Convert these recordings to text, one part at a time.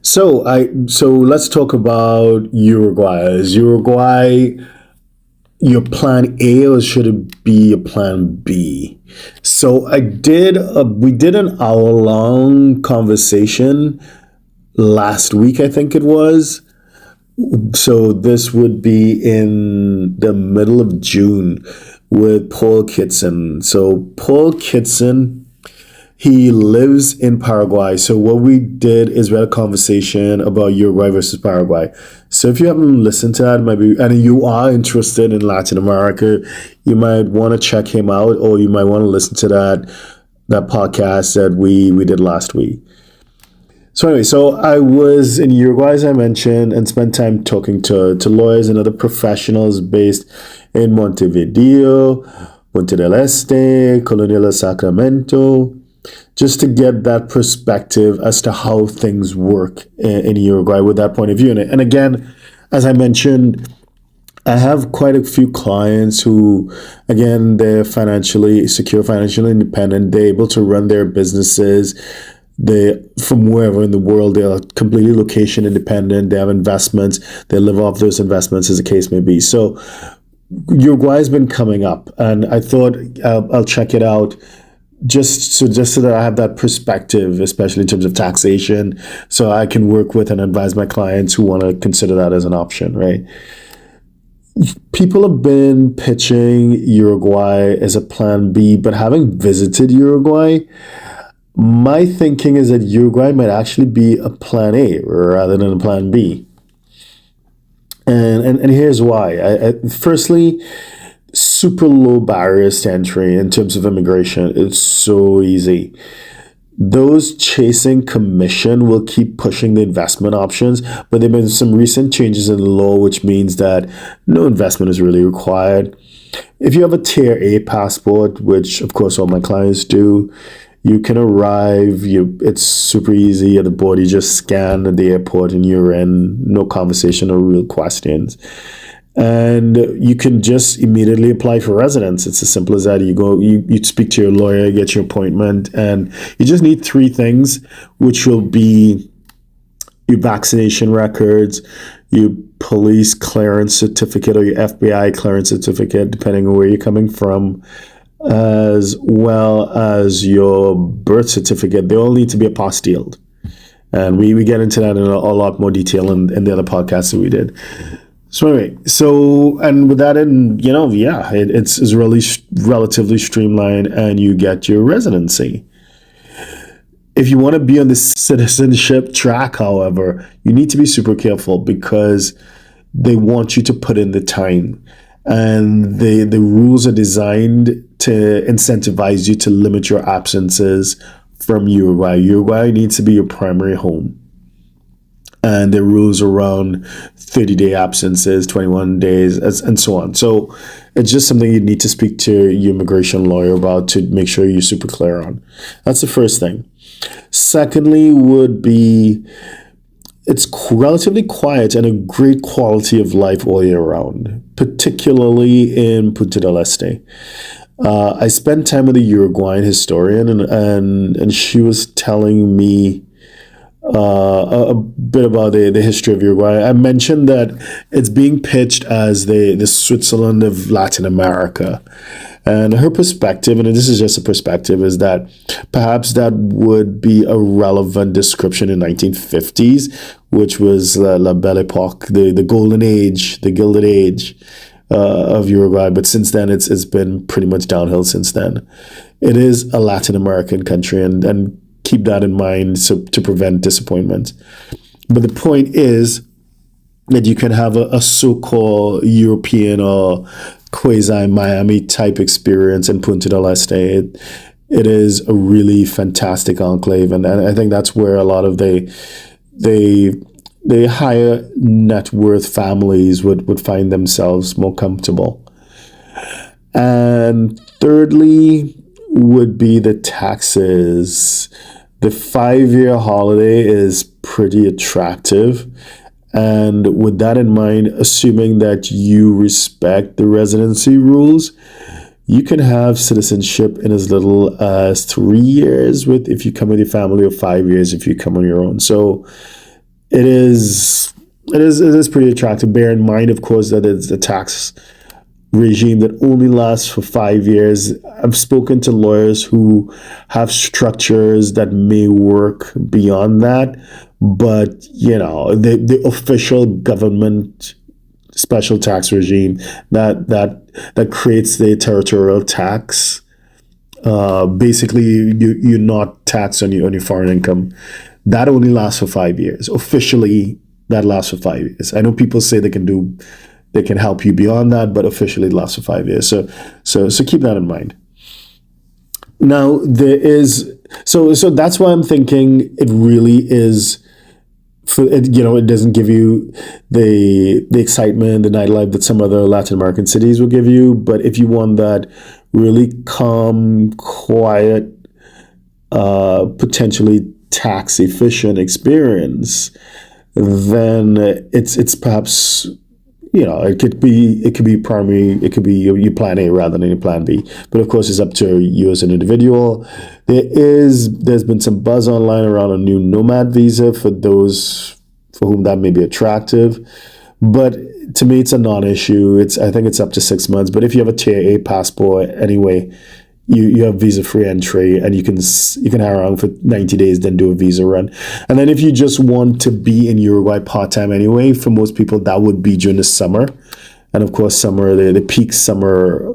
So let's talk about Uruguay. Is Uruguay your plan A or should it be a plan B? So we did an hour long conversation last week, I think it was. So this would be in the middle of June with Paul Kitson. So Paul Kitson, he lives in Paraguay. So what we did is we had a conversation about Uruguay versus Paraguay. So if you haven't listened to that, maybe and you are interested in Latin America, you might want to check him out, or you might want to listen to that podcast that we did last week. So anyway, so I was in Uruguay, as I mentioned, and spent time talking to lawyers and other professionals based in Montevideo, Punta del Este, Colonial de Sacramento, just to get that perspective as to how things work in Uruguay with that point of view. And again, as I mentioned, I have quite a few clients who, again, they're financially secure, financially independent. They're able to run their businesses. They from wherever in the world. They are completely location independent. They have investments. They live off those investments, as the case may be. So Uruguay has been coming up, and I thought I'll check it out just so that I have that perspective, especially in terms of taxation, so I can work with and advise my clients who want to consider that as an option, right? People have been pitching Uruguay as a plan B, but having visited Uruguay, my thinking is that Uruguay might actually be a plan A rather than a plan B. And here's why. Firstly, super low barriers to entry in terms of immigration. It's so easy. Those chasing commission will keep pushing the investment options, but there have been some recent changes in the law, which means that no investment is really required. If you have a Tier A passport, which of course all my clients do, you can arrive. It's super easy at the border. You just scan at the airport and you're in. No conversation or real questions. And you can just immediately apply for residence. It's as simple as that. You speak to your lawyer, get your appointment, and you just need three things, which will be your vaccination records, your police clearance certificate or your FBI clearance certificate, depending on where you're coming from, as well as your birth certificate. They all need to be apostilled. And we get into that in a lot more detail in the other podcasts that we did. So anyway, and with that it's really relatively streamlined, and you get your residency. If you want to be on the citizenship track, however, you need to be super careful because they want you to put in the time, and the rules are designed to incentivize you to limit your absences from Uruguay. Uruguay needs to be your primary home. And the rules around 30-day absences, 21 days, and so on. So it's just something you need to speak to your immigration lawyer about to make sure you're super clear on. That's the first thing. Secondly would be it's relatively quiet and a great quality of life all year round, particularly in Punta del Este. I spent time with a Uruguayan historian, and she was telling me a bit about the history of Uruguay. I mentioned that it's being pitched as the Switzerland of Latin America. And her perspective, and this is just a perspective, is that perhaps that would be a relevant description in 1950s, which was La Belle Epoque, the golden age, the gilded age of Uruguay. But since then, it's been pretty much downhill since then. It is a Latin American country, and keep that in mind to prevent disappointment. But the point is that you can have a so-called European or quasi-Miami type experience in Punta del Este. It is a really fantastic enclave, and I think that's where a lot of the higher net worth families would find themselves more comfortable. And thirdly would be the taxes. The 5-year holiday is pretty attractive. And with that in mind, assuming that you respect the residency rules, you can have citizenship in as little as 3 years if you come with your family, or 5 years if you come on your own. So it is pretty attractive. Bear in mind, of course, that it's a tax regime that only lasts for 5 years. I've spoken to lawyers who have structures that may work beyond that, but the official government special tax regime that creates the territorial tax. Basically, you're not taxed on your foreign income. That only lasts for 5 years. Officially, that lasts for 5 years. I know people say they can help you beyond that, but officially it lasts for 5 years. So keep that in mind. Now so that's why I'm thinking it really is. It doesn't give you the excitement, the nightlife that some other Latin American cities will give you. But if you want that really calm, quiet, potentially tax efficient experience, then it's perhaps it could be primary, it could be your plan A rather than your plan B. But of course, it's up to you as an individual. There's been some buzz online around a new nomad visa for those for whom that may be attractive. But to me, it's a non-issue. I think it's up to 6 months. But if you have a Tier A passport anyway, you have visa-free entry, and you can hang around for 90 days, then do a visa run. And then if you just want to be in Uruguay part-time anyway, for most people, that would be during the summer. And of course, the peak summer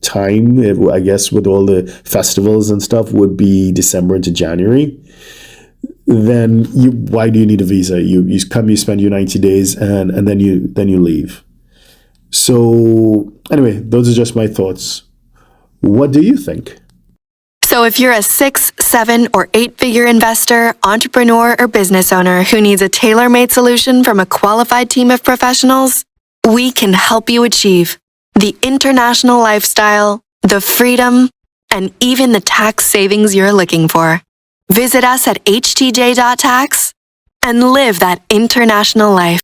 time, I guess, with all the festivals and stuff, would be December into January. Then why do you need a visa? You come, you spend your 90 days, and then you leave. So anyway, those are just my thoughts. What do you think? So if you're a 6, 7, or 8-figure investor, entrepreneur, or business owner who needs a tailor-made solution from a qualified team of professionals, we can help you achieve the international lifestyle, the freedom, and even the tax savings you're looking for. Visit us at htj.tax and live that international life.